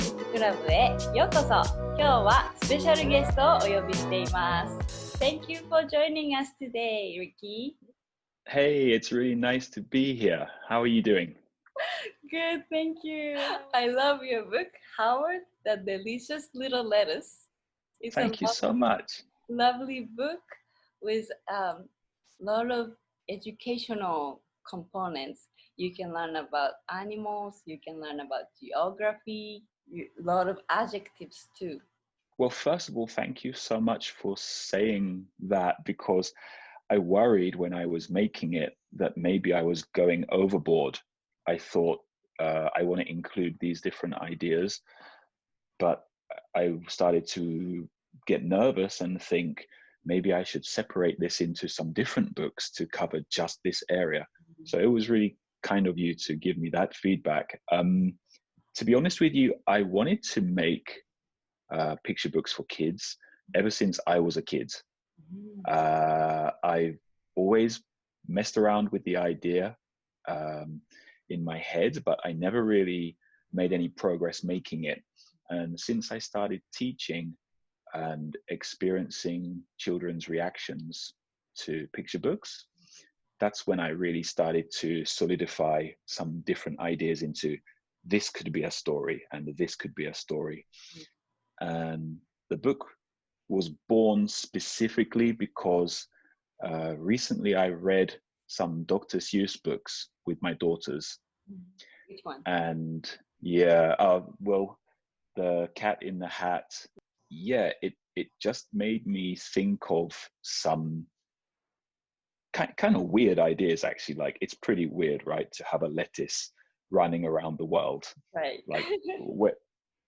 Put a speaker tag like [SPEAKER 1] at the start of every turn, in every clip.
[SPEAKER 1] キッズクラブへようこそ。今日はスペシャルゲストをお呼びしています。Thank you for joining us today, Ricky.
[SPEAKER 2] Hey, it's really nice to be here. How are you doing?
[SPEAKER 1] Good, thank you. I love your book, Howard, the Delicious Little Lettuce. It's
[SPEAKER 2] Thank you so much.
[SPEAKER 1] Lovely book with a lot of educational components. You can learn about animals, you can learn about geography, a lot of adjectives too.
[SPEAKER 2] Well, first of all, thank you so much for saying that, because I worried when I was making it that maybe I was going overboard. I thought I want to include these different ideas, but I started to get nervous and think maybe I should separate this into some different books to cover just this area. So it was really kind of you to give me that feedback. To be honest with you, I wanted to make picture books for kids ever since I was a kid. I've always messed around with the idea in my head, but I never really made any progress making it. And since I started teaching and experiencing children's reactions to picture books, that's when I really started to solidify some different ideas into this could be a story and this could be a story. And the book was born specifically because recently I read some Dr. Seuss books with my daughters.
[SPEAKER 1] Which one?
[SPEAKER 2] And yeah, well, The Cat in the Hat. Yeah, it just made me think of some kind of weird ideas, actually. Like, it's pretty weird, right, to have a lettuce running around the world.
[SPEAKER 1] Right.
[SPEAKER 2] Like,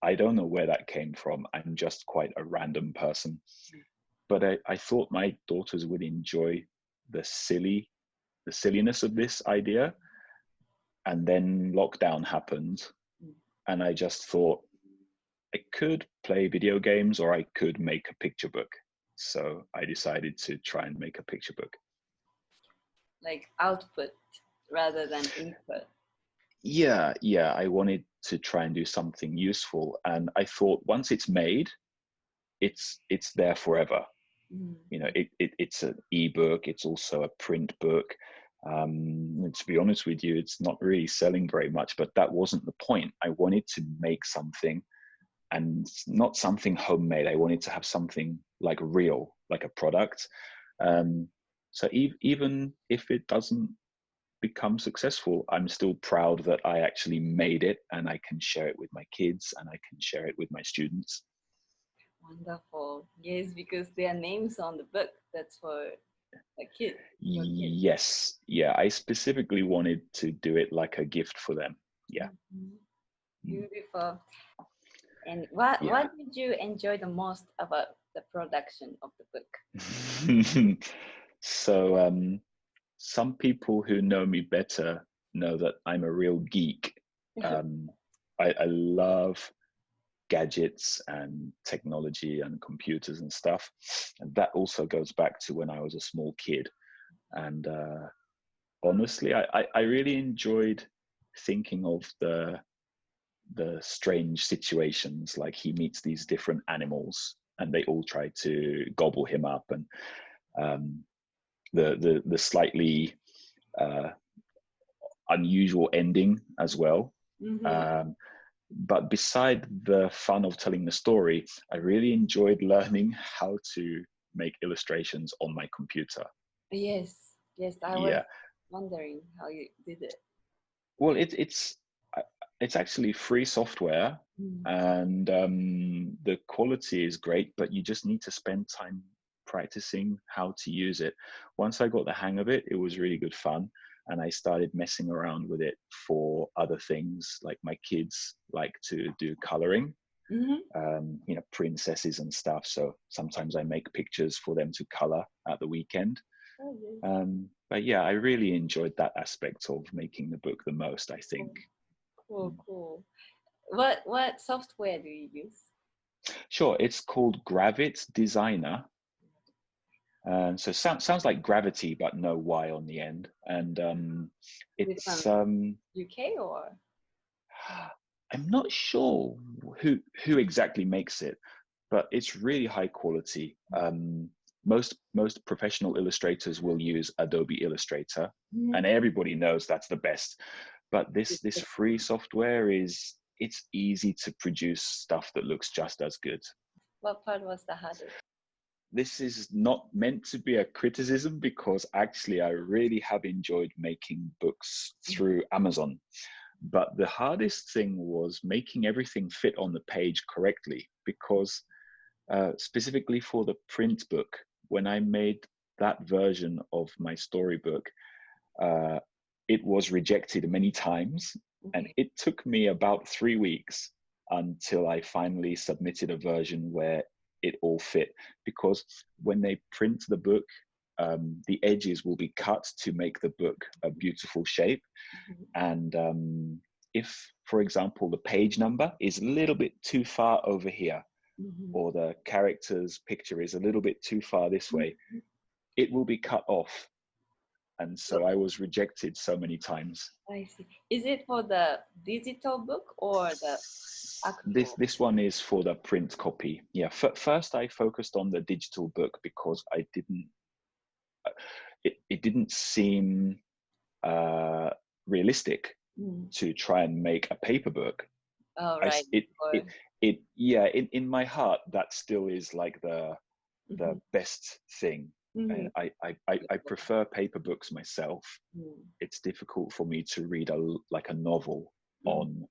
[SPEAKER 2] I don't know where that came from. I'm just quite a random person. But I thought my daughters would enjoy the silliness of this idea. And then lockdown happened. And I just thought I could play video games or I could make a picture book. So I decided to try and make a picture book.
[SPEAKER 1] Like output rather than input.
[SPEAKER 2] Yeah, I wanted to try and do something useful. And I thought once it's made, it's there forever. You know, it's an ebook. It's also a print book. To be honest with you, it's not really selling very much, but that wasn't the point. I wanted to make something, and not something homemade. I wanted to have something like real, like a product. So even if it doesn't become successful, I'm still proud that I actually made it, and I can share it with my kids and I can share it with my students.
[SPEAKER 1] Wonderful. Yes, because there are names on the book. That's for a kid.
[SPEAKER 2] Yes. Yeah, I specifically wanted to do it like a gift for them. Yeah.
[SPEAKER 1] Beautiful. And what did you enjoy the most about the production of the book?
[SPEAKER 2] So some people who know me better know that I'm a real geek. I love gadgets and technology and computers and stuff. And that also goes back to when I was a small kid. And honestly, I really enjoyed thinking of the strange situations. Like, he meets these different animals and they all try to gobble him up, and the slightly unusual ending as well. But beside the fun of telling the story, I really enjoyed learning how to make illustrations on my computer.
[SPEAKER 1] Yes, I was wondering how you did it.
[SPEAKER 2] Well, it's actually free software, and the quality is great, but you just need to spend time practicing how to use it. Once I got the hang of it, it was really good fun. And I started messing around with it for other things. Like, my kids like to do coloring, you know, princesses and stuff. So sometimes I make pictures for them to color at the weekend. But yeah, I really enjoyed that aspect of making the book the most, I think.
[SPEAKER 1] Cool. What software do you use?
[SPEAKER 2] Sure, it's called Gravit Designer. And so sounds like gravity, but no Y on the end. And it's
[SPEAKER 1] UK or?
[SPEAKER 2] I'm not sure who exactly makes it, but it's really high quality. Most professional illustrators will use Adobe Illustrator, and everybody knows that's the best. But this free software it's easy to produce stuff that looks just as good.
[SPEAKER 1] What part was the hardest?
[SPEAKER 2] This is not meant to be a criticism, because actually I really have enjoyed making books through Amazon. But the hardest thing was making everything fit on the page correctly, because specifically for the print book, when I made that version of my storybook, it was rejected many times. And it took me about 3 weeks until I finally submitted a version where it all fit. Because when they print the book, the edges will be cut to make the book a beautiful shape. And if, for example, the page number is a little bit too far over here, or the character's picture is a little bit too far this way, it will be cut off. And so I was rejected so many times.
[SPEAKER 1] I see. Is it for the digital book or the actual?
[SPEAKER 2] This one is for the print copy. Yeah, first I focused on the digital book because I didn't, it didn't seem realistic to try and make a paper book.
[SPEAKER 1] Oh, right.
[SPEAKER 2] In my heart, that still is like the best thing. And I prefer paper books myself. It's difficult for me to read a novel on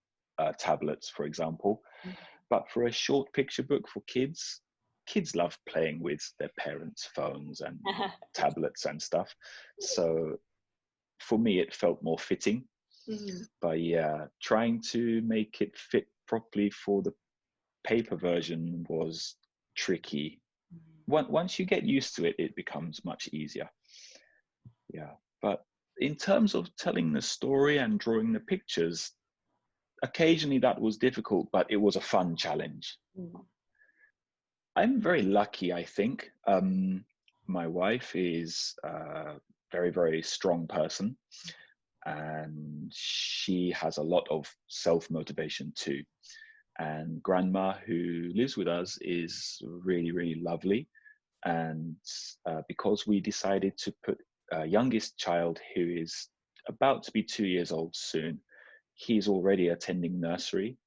[SPEAKER 2] tablets, for example. But for a short picture book for kids love playing with their parents' phones and tablets and stuff. So for me, it felt more fitting. But yeah, trying to make it fit properly for the paper version was tricky. Once you get used to it, it becomes much easier. Yeah, but in terms of telling the story and drawing the pictures, occasionally that was difficult, but it was a fun challenge. I'm very lucky, I think. My wife is a very, very strong person, and she has a lot of self-motivation too. And grandma, who lives with us, is really, really lovely. And because we decided to put youngest child, who is about to be 2 years old soon, he's already attending nursery.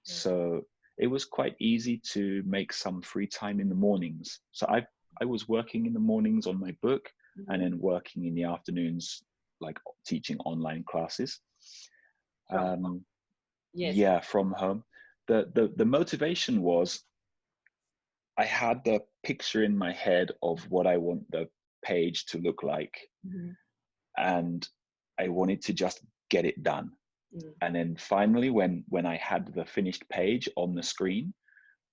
[SPEAKER 2] So it was quite easy to make some free time in the mornings. So I was working in the mornings on my book, and then working in the afternoons, like teaching online classes. Yeah, from home. The motivation was, I had the picture in my head of what I want the page to look like. And I wanted to just get it done. And then finally, when I had the finished page on the screen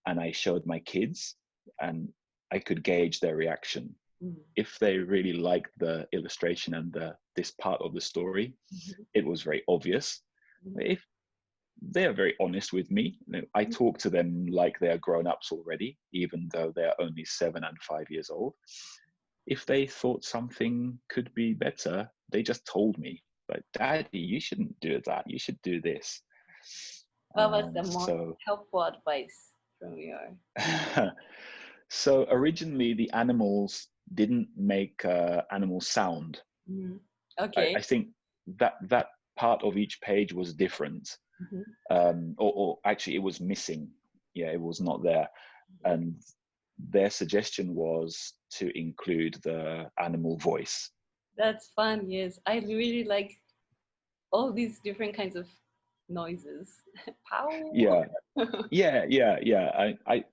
[SPEAKER 2] and I showed my kids, and I could gauge their reaction. If they really liked the illustration and this part of the story, it was very obvious. If they're very honest with me, I talk to them like they're grown-ups already, even though they're only 7 and 5 years old. If they thought something could be better, they just told me, like, Daddy, you shouldn't do that, you should do this.
[SPEAKER 1] What was the most helpful advice from your?
[SPEAKER 2] So originally the animals didn't make animal sound.
[SPEAKER 1] Okay.
[SPEAKER 2] I think that part of each page was different. Or actually it was missing. Yeah, it was not there. And their suggestion was to include the animal voice. That's
[SPEAKER 1] fun. Yes, I really like all these different kinds of noises. Pow.
[SPEAKER 2] Yeah. I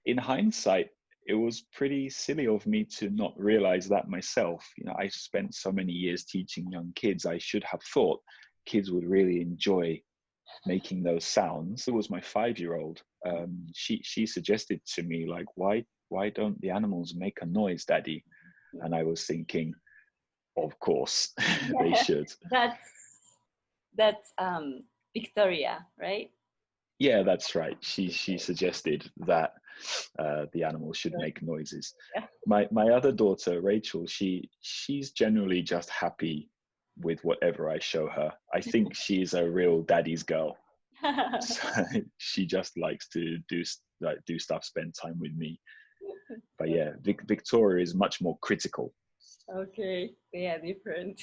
[SPEAKER 2] in hindsight, it was pretty silly of me to not realize that myself. You know, I spent so many years teaching young kids. I should have thought kids would really enjoy making those sounds. It was my 5-year-old. She suggested to me, like, why don't the animals make a noise, Daddy? And I was thinking, of course, they should.
[SPEAKER 1] That's Victoria, right?
[SPEAKER 2] Yeah, that's right. She suggested that the animals should make noises. My other daughter, Rachel, she's generally just happy with whatever I show her. I think she's a real daddy's girl. So she just likes to do stuff, spend time with me. But yeah, Victoria is much more critical.
[SPEAKER 1] Okay, they are different.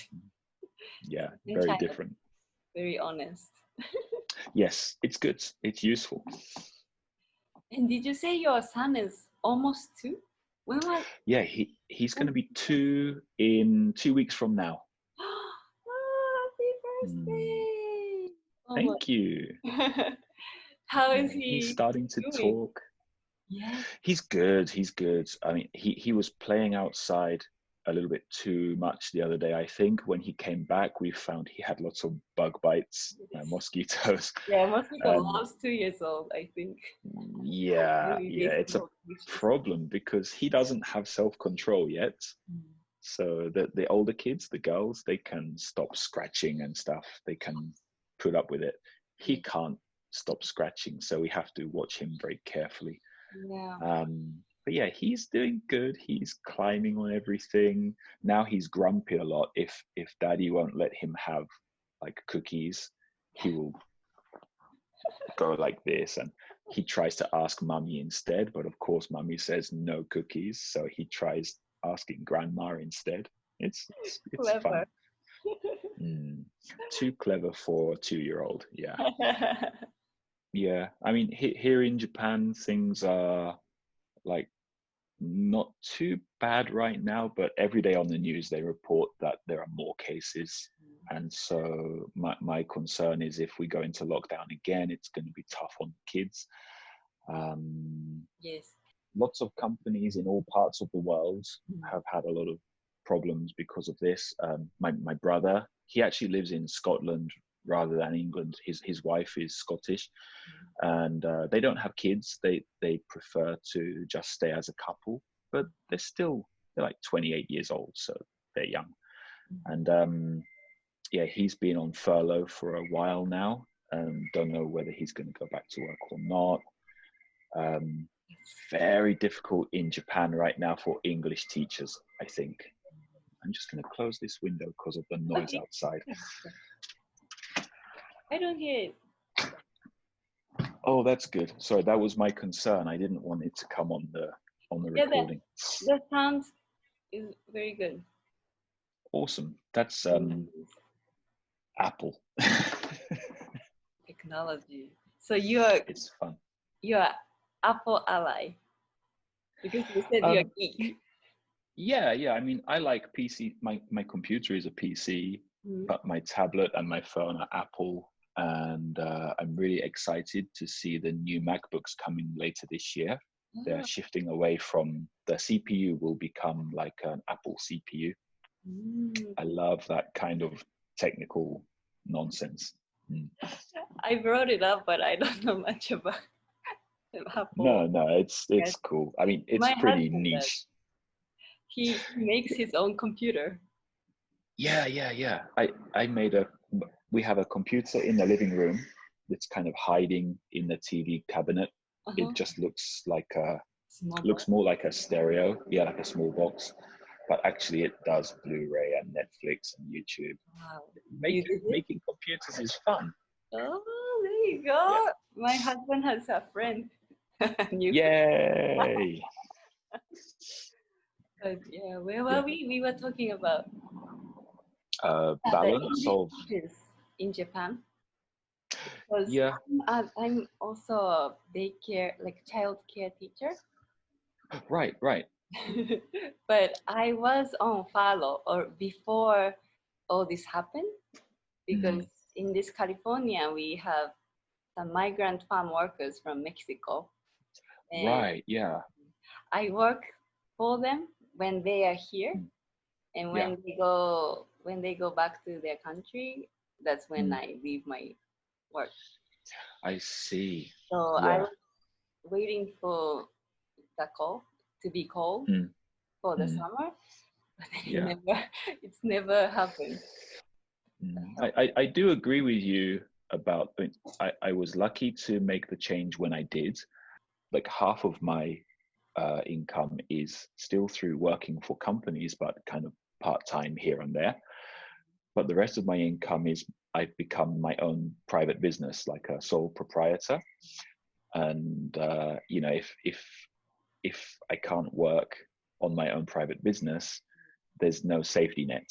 [SPEAKER 2] Yeah, very different.
[SPEAKER 1] Very honest.
[SPEAKER 2] Yes, it's good. It's useful.
[SPEAKER 1] And did you say your son is almost 2? When was?
[SPEAKER 2] Yeah, he's going to be 2 in 2 weeks from now.
[SPEAKER 1] Oh, happy birthday!
[SPEAKER 2] Thank you.
[SPEAKER 1] How is he?
[SPEAKER 2] He's starting to
[SPEAKER 1] doing?
[SPEAKER 2] talk.
[SPEAKER 1] Yeah.
[SPEAKER 2] He's good. He's good. I mean, he was playing outside a little bit too much the other day. I think when he came back, we found he had lots of bug bites, mosquitoes.
[SPEAKER 1] Yeah, mosquito loves 2 years old, I think.
[SPEAKER 2] Yeah, it's a problem because he doesn't have self-control yet. So the older kids, the girls, they can stop scratching and stuff. They can put up with it. He can't stop scratching, so we have to watch him very carefully.
[SPEAKER 1] Yeah.
[SPEAKER 2] But yeah, he's doing good. He's climbing on everything. Now he's grumpy a lot. If daddy won't let him have like cookies, he will go like this, and he tries to ask mummy instead, but of course mummy says no cookies, so he tries asking grandma instead. It's fun. Too clever for a 2-year-old. Yeah. Yeah, I mean, here in Japan, things are like not too bad right now, but every day on the news they report that there are more cases. And so my concern is if we go into lockdown again, it's going to be tough on kids.
[SPEAKER 1] Yes.
[SPEAKER 2] Lots of companies in all parts of the world have had a lot of problems because of this. My brother, he actually lives in Scotland rather than England. His wife is Scottish, and they don't have kids. They prefer to just stay as a couple, but they're like 28 years old, so they're young. And yeah, he's been on furlough for a while now, and don't know whether he's going to go back to work or not. Very difficult in Japan right now for English teachers, I think. I'm just going to close this window because of the noise outside.
[SPEAKER 1] I don't hear it.
[SPEAKER 2] Oh, that's good. Sorry, that was my concern. I didn't want it to come on the recording.
[SPEAKER 1] The sound is very good.
[SPEAKER 2] Awesome. That's Apple.
[SPEAKER 1] Technology. So
[SPEAKER 2] it's fun.
[SPEAKER 1] You're Apple ally because you said you're geek.
[SPEAKER 2] Yeah. I mean, I like PC. My computer is a PC, but my tablet and my phone are Apple. And I'm really excited to see the new MacBooks coming later this year. They're shifting away from the CPU will become like an Apple CPU. I love that kind of technical nonsense.
[SPEAKER 1] I brought it up, but I don't know much about Apple.
[SPEAKER 2] No, it's cool. I mean, it's pretty niche.
[SPEAKER 1] He makes his own computer.
[SPEAKER 2] Yeah. We have a computer in the living room that's kind of hiding in the TV cabinet. It just looks more like a stereo, like a small box. But actually it does Blu-ray and Netflix and YouTube.
[SPEAKER 1] Wow.
[SPEAKER 2] Making computers is fun.
[SPEAKER 1] Oh, there you go. Yeah. My husband has a friend.
[SPEAKER 2] Yay!
[SPEAKER 1] But yeah, where were we? We were talking about
[SPEAKER 2] balance of
[SPEAKER 1] in Japan. Because I'm also a daycare, like child care teacher.
[SPEAKER 2] Right.
[SPEAKER 1] But I was on furlough or before all this happened, because in this California we have some migrant farm workers from Mexico. And
[SPEAKER 2] right. Yeah.
[SPEAKER 1] I work for them when they are here, and when they go back to their country, that's when I leave my work.
[SPEAKER 2] I see.
[SPEAKER 1] So I was waiting for the call to be called for the summer, but it's never happened.
[SPEAKER 2] I do agree with you about. I was lucky to make the change when I did. Like half of my income is still through working for companies, but kind of part-time here and there. But the rest of my income is I've become my own private business, like a sole proprietor. And you know, if I can't work on my own private business, there's no safety net.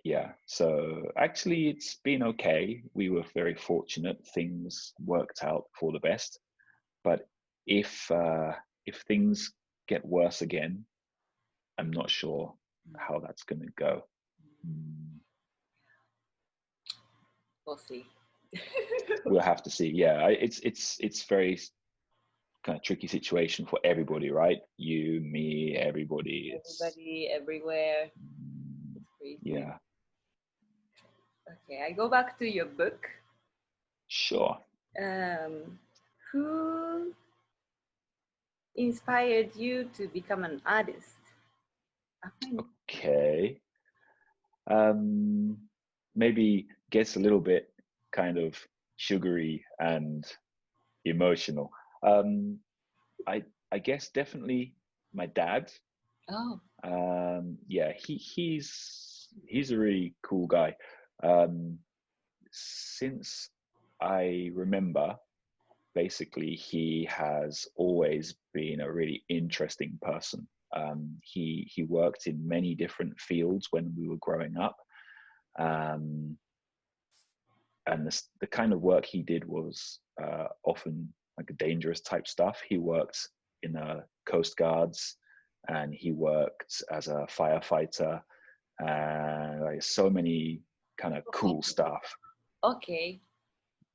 [SPEAKER 2] Yeah, so actually it's been okay. We were very fortunate. Things worked out for the best. But if things get worse again, I'm not sure how that's going to go.
[SPEAKER 1] We'll see.
[SPEAKER 2] We'll have to see. Yeah, it's very kind of tricky situation for everybody, right? You, me, everybody.
[SPEAKER 1] Everybody, everywhere. It's crazy.
[SPEAKER 2] Yeah.
[SPEAKER 1] Okay, I go back to your book.
[SPEAKER 2] Sure.
[SPEAKER 1] Who inspired you to become an artist?
[SPEAKER 2] Okay. Maybe gets a little bit kind of sugary and emotional. I guess definitely my dad.
[SPEAKER 1] Oh.
[SPEAKER 2] Yeah, he's a really cool guy. Since I remember, basically, he has always been a really interesting person. He worked in many different fields when we were growing up. And the kind of work he did was often like a dangerous type stuff. He worked in the Coast Guards, and he worked as a firefighter, like so many kind of cool stuff.
[SPEAKER 1] Okay.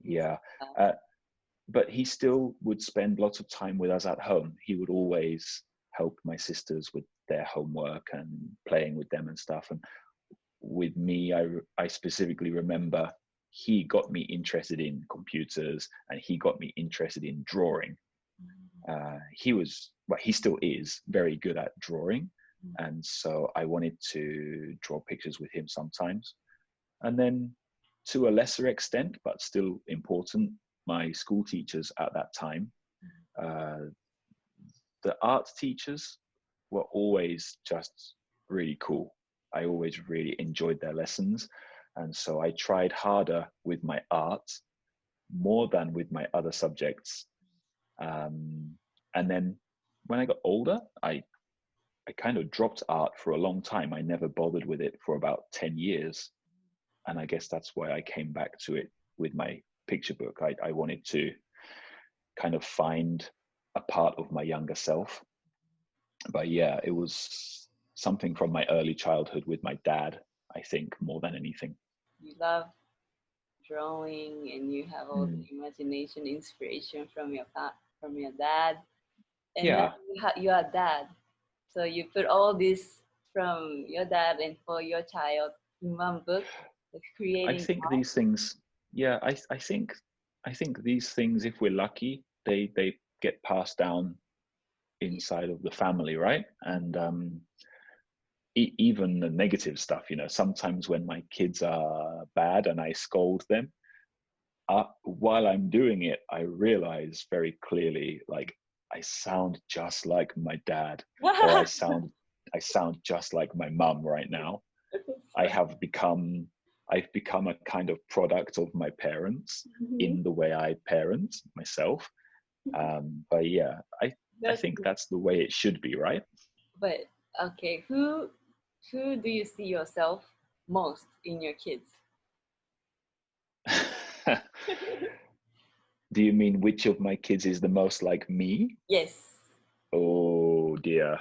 [SPEAKER 2] Yeah. But he still would spend lots of time with us at home. He would always help my sisters with their homework and playing with them and stuff. And with me, I specifically remember he got me interested in computers, and he got me interested in drawing. He still is very good at drawing. And so I wanted to draw pictures with him sometimes. And then to a lesser extent, but still important, my school teachers at that time, the art teachers were always just really cool. I always really enjoyed their lessons. And so I tried harder with my art more than with my other subjects. And then when I got older, I kind of dropped art for a long time. I never bothered with it for about 10 years. And I guess that's why I came back to it with my picture book. I wanted to kind of find a part of my younger self. But yeah, it was something from my early childhood with my dad, I think, more than anything.
[SPEAKER 1] You love drawing, and you have all the imagination, inspiration from your dad. And
[SPEAKER 2] yeah,
[SPEAKER 1] now you are dad. So you put all this from your dad and for your child in one book. Creating.
[SPEAKER 2] I think these things. Yeah, I think these things, if we're lucky, they get passed down inside of the family, right? And even the negative stuff, you know, sometimes when my kids are bad and I scold them, while I'm doing it, I realize very clearly, like, I sound just like my dad, or I sound just like my mum right now. I've become a kind of product of my parents in the way I parent myself. But yeah, I think that's the way it should be, right?
[SPEAKER 1] But okay, who do you see yourself most in your kids?
[SPEAKER 2] Do you mean which of my kids is the most like me?
[SPEAKER 1] Yes.
[SPEAKER 2] Oh dear.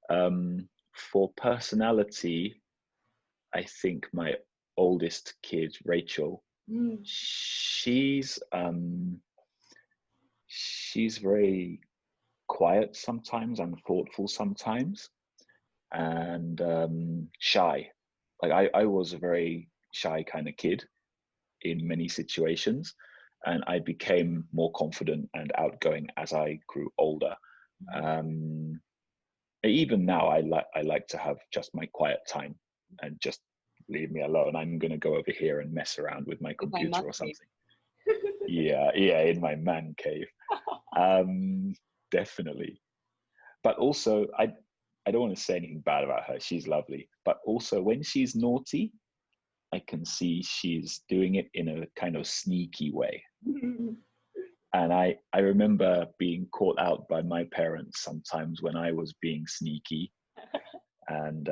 [SPEAKER 2] For personality, I think my oldest kid, Rachel, she's very quiet sometimes and thoughtful sometimes, and shy. Like I was a very shy kind of kid in many situations, and I became more confident and outgoing as I grew older. Even now, I like to have just my quiet time and just leave me alone. I'm going to go over here and mess around with my computer or something. yeah, in my man cave. Definitely. But also, I don't want to say anything bad about her. She's lovely. But also, when she's naughty, I can see she's doing it in a kind of sneaky way. And I remember being caught out by my parents sometimes when I was being sneaky. And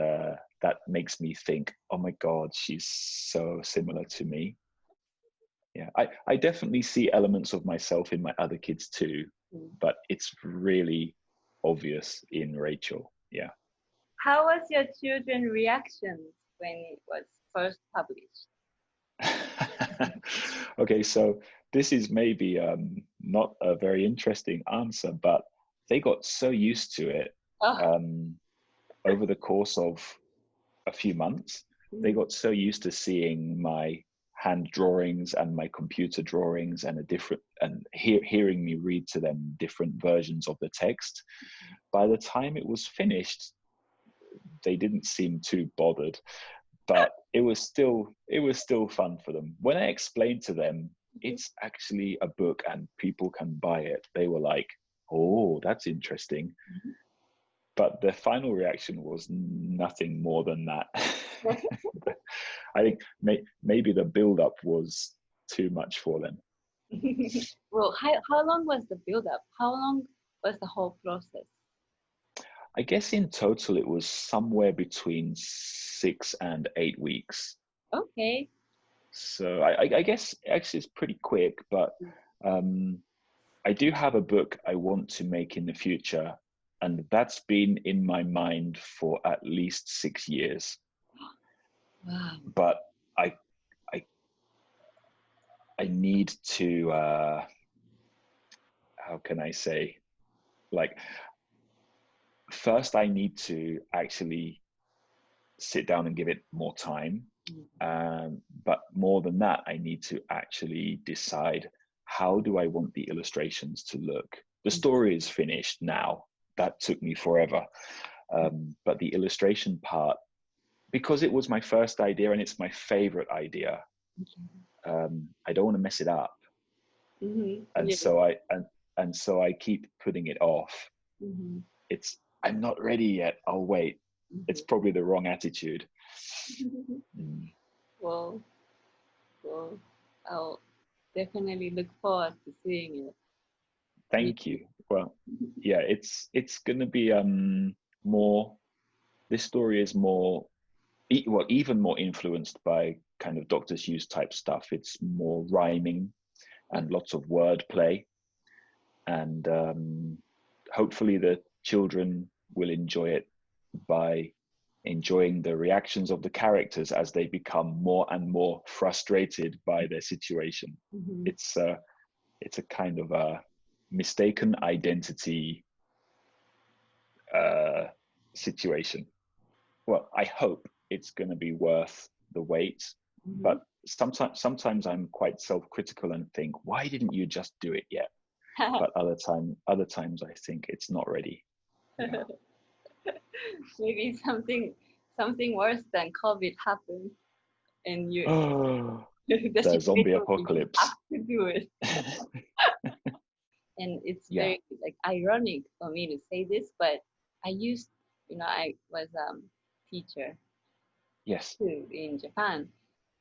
[SPEAKER 2] that makes me think, oh my God, she's so similar to me. Yeah, I definitely see elements of myself in my other kids too, but it's really obvious in Rachel. Yeah.
[SPEAKER 1] How was your children's reaction when it was first published?
[SPEAKER 2] Okay, so this is maybe not a very interesting answer, but they got so used to it over the course of a few months. They got so used to seeing my hand drawings and my computer drawings and hearing me read to them different versions of the text. By the time it was finished, they didn't seem too bothered, but it was still fun for them. When I explained to them it's actually a book and people can buy it, they were like, oh, that's interesting. But the final reaction was nothing more than that. I think maybe the build-up was too much for them.
[SPEAKER 1] Well, how long was the build-up? How long was the whole process?
[SPEAKER 2] I guess in total it was somewhere between 6 and 8 weeks.
[SPEAKER 1] Okay.
[SPEAKER 2] So I guess actually it's pretty quick, but I do have a book I want to make in the future, and that's been in my mind for at least 6 years.
[SPEAKER 1] Wow.
[SPEAKER 2] But I need to, how can I say, like, first I need to actually sit down and give it more time. But more than that, I need to actually decide, how do I want the illustrations to look? The story is finished now. That took me forever. But the illustration part, because it was my first idea and it's my favorite idea, I don't want to mess it up. And so I keep putting it off. I'm not ready yet. I'll wait. It's probably the wrong attitude.
[SPEAKER 1] Well, I'll definitely look forward to seeing it.
[SPEAKER 2] Thank you. Well, yeah, it's going to be more. This story is more, well, even more influenced by kind of Dr. Seuss type stuff. It's more rhyming and lots of wordplay, and hopefully the children will enjoy it by enjoying the reactions of the characters as they become more and more frustrated by their situation. It's a kind of a mistaken identity situation. Well, I hope it's going to be worth the wait, but sometimes I'm quite self-critical and think, why didn't you just do it yet? But other times I think it's not ready. Yeah.
[SPEAKER 1] Maybe something worse than COVID happened, and you
[SPEAKER 2] the zombie apocalypse.
[SPEAKER 1] Have to do it. And it's very like ironic for me to say this, but I was teacher too in Japan,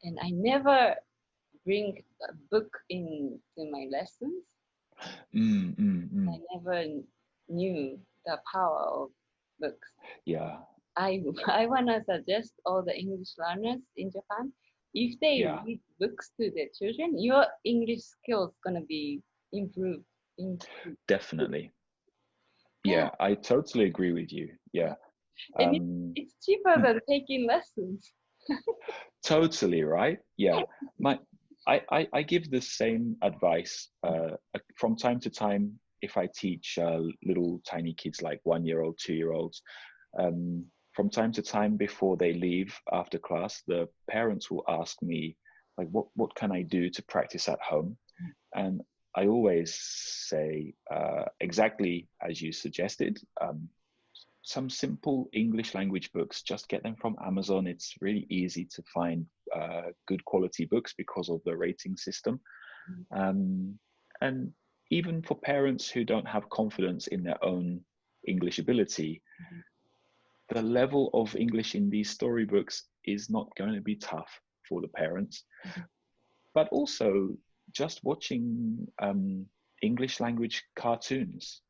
[SPEAKER 1] and I never bring a book into my lessons. I never knew the power of books.
[SPEAKER 2] Yeah.
[SPEAKER 1] I want to suggest all the English learners in Japan, if they read books to their children, your English skills gonna be improved.
[SPEAKER 2] Definitely. Yeah, I totally agree with you. Yeah.
[SPEAKER 1] And it's cheaper than taking lessons.
[SPEAKER 2] Totally, right? Yeah. I give the same advice from time to time if I teach little tiny kids like 1-year-old, 2-year-olds. From time to time before they leave after class, the parents will ask me, like, what can I do to practice at home? And I always say exactly as you suggested, some simple English language books, just get them from Amazon. It's really easy to find good quality books because of the rating system. And even for parents who don't have confidence in their own English ability, the level of English in these storybooks is not going to be tough. for the parents. But also just watching English language cartoons.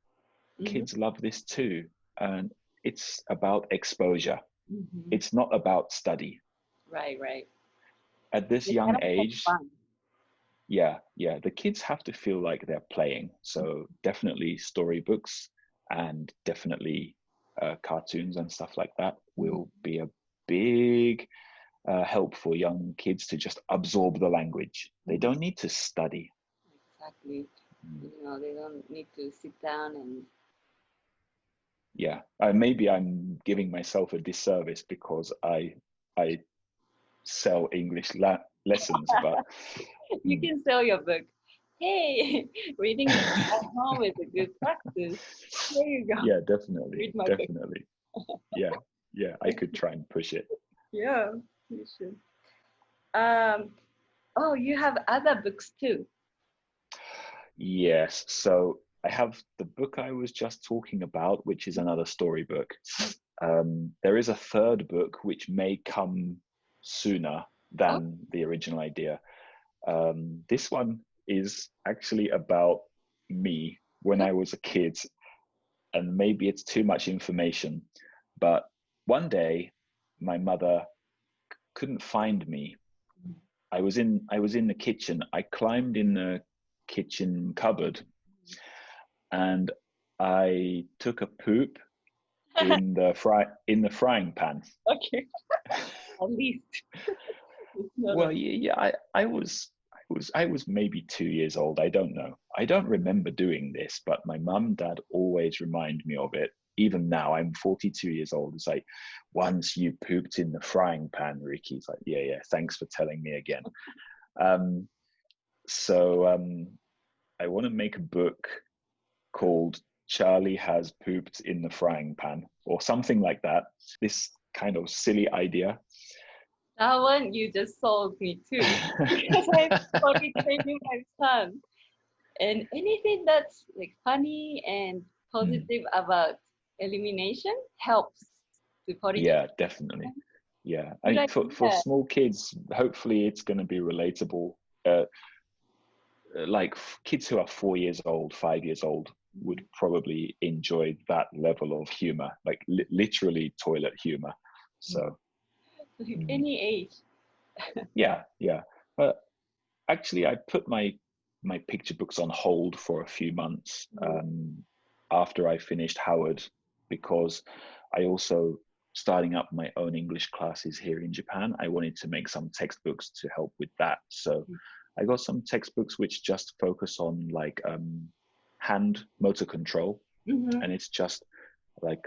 [SPEAKER 2] Kids love this too. And it's about exposure. It's not about study.
[SPEAKER 1] Right.
[SPEAKER 2] At this young age, the kids have to feel like they're playing. So definitely storybooks and definitely cartoons and stuff like that will be a big help for young kids to just absorb the language. They don't need to study.
[SPEAKER 1] Exactly. They don't need to sit down and...
[SPEAKER 2] Yeah, maybe I'm giving myself a disservice because I sell English lessons, but...
[SPEAKER 1] You can sell your book. Hey, reading at home is a good practice. There you go.
[SPEAKER 2] Yeah, definitely.
[SPEAKER 1] Read my
[SPEAKER 2] Definitely.
[SPEAKER 1] book.
[SPEAKER 2] Yeah, I could try and push it.
[SPEAKER 1] Yeah, you should. You have other books too.
[SPEAKER 2] Yes, so I have the book I was just talking about, which is another storybook. There is a third book which may come sooner than the original idea. This one is actually about me when I was a kid, and maybe it's too much information, but one day my mother couldn't find me. I was in the kitchen. I climbed in the kitchen cupboard and I took a poop in the frying pan.
[SPEAKER 1] Okay. At least.
[SPEAKER 2] Well, yeah, I was maybe 2 years old. I don't know. I don't remember doing this, but my mum and dad always remind me of it. Even now, I'm 42 years old. It's like, once you pooped in the frying pan, Ricky. It's like, yeah, thanks for telling me again. So I want to make a book called Charlie Has Pooped in the Frying Pan, or something like that. This kind of silly idea.
[SPEAKER 1] That one you just sold me too, because I'm talking to my son. And anything that's like funny and positive about elimination helps to put it.
[SPEAKER 2] Yeah, definitely. Yeah, I mean, for small kids, hopefully it's going to be relatable. Like kids who are 4 years old, 5 years old would probably enjoy that level of humor, like literally toilet humor. So
[SPEAKER 1] any age.
[SPEAKER 2] yeah. But actually, I put my picture books on hold for a few months after I finished Howard, because I also, starting up my own English classes here in Japan, I wanted to make some textbooks to help with that. So I got some textbooks which just focus on like hand motor control, and it's just like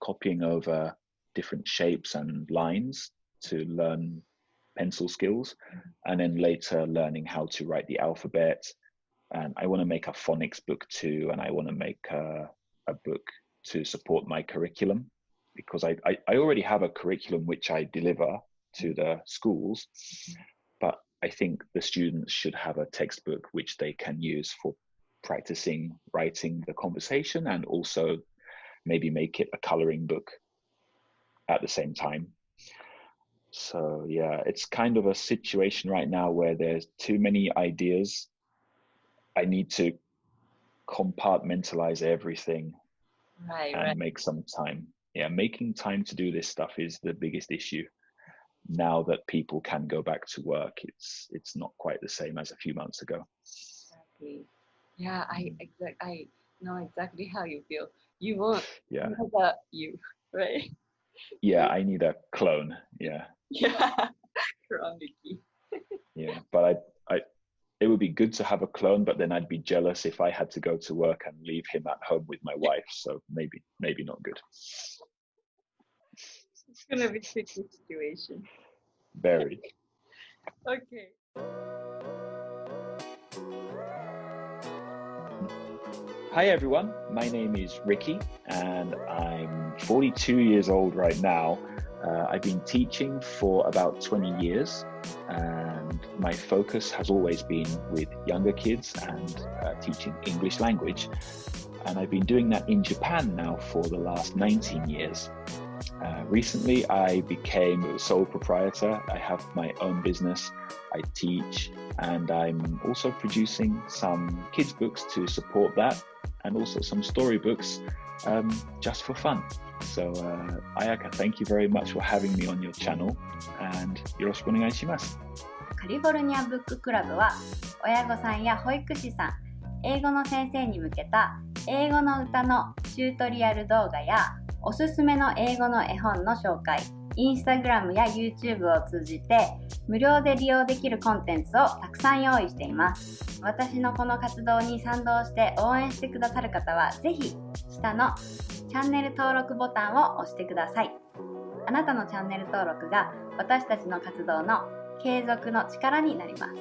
[SPEAKER 2] copying over different shapes and lines to learn pencil skills, and then later learning how to write the alphabet. And I want to make a phonics book too, and I want to make a book to support my curriculum, because I already have a curriculum which I deliver to the schools, but I think the students should have a textbook which they can use for practicing writing the conversation, and also maybe make it a coloring book at the same time. So yeah, it's kind of a situation right now where there's too many ideas. I need to compartmentalize everything and make some time. Yeah, making time to do this stuff is the biggest issue. Now that people can go back to work, it's not quite the same as a few months ago.
[SPEAKER 1] Exactly. Yeah, I know exactly how you feel. You want you, right?
[SPEAKER 2] Yeah, I need a clone. Yeah.
[SPEAKER 1] Yeah, chronically.
[SPEAKER 2] Yeah, but it would be good to have a clone, but then I'd be jealous if I had to go to work and leave him at home with my wife. So maybe not good.
[SPEAKER 1] It's gonna be a tricky situation.
[SPEAKER 2] Very.
[SPEAKER 1] Okay.
[SPEAKER 2] Hi everyone, my name is Ricky and I'm 42 years old right now. I've been teaching for about 20 years and my focus has always been with younger kids and teaching English language. And I've been doing that in Japan now for the last 19 years. Recently, I became a sole proprietor. I have my own business. I teach, and I'm also producing some kids books to support that, and also some storybooks just for fun. So, Ayaka, thank you very much for having me on your channel, and よろしくお願いします。
[SPEAKER 3] カリフォルニアブッククラブは親御さんや保育士さん、英語の先生に向けた英語の歌のチュートリアル動画やおすすめの英語の絵本の紹介、インスタグラムや YouTube を通じて無料で利用できるコンテンツをたくさん用意しています。私のこの活動に賛同して応援してくださる方はぜひ下のチャンネル登録ボタンを押してください。あなたのチャンネル登録が私たちの活動の継続の力になります。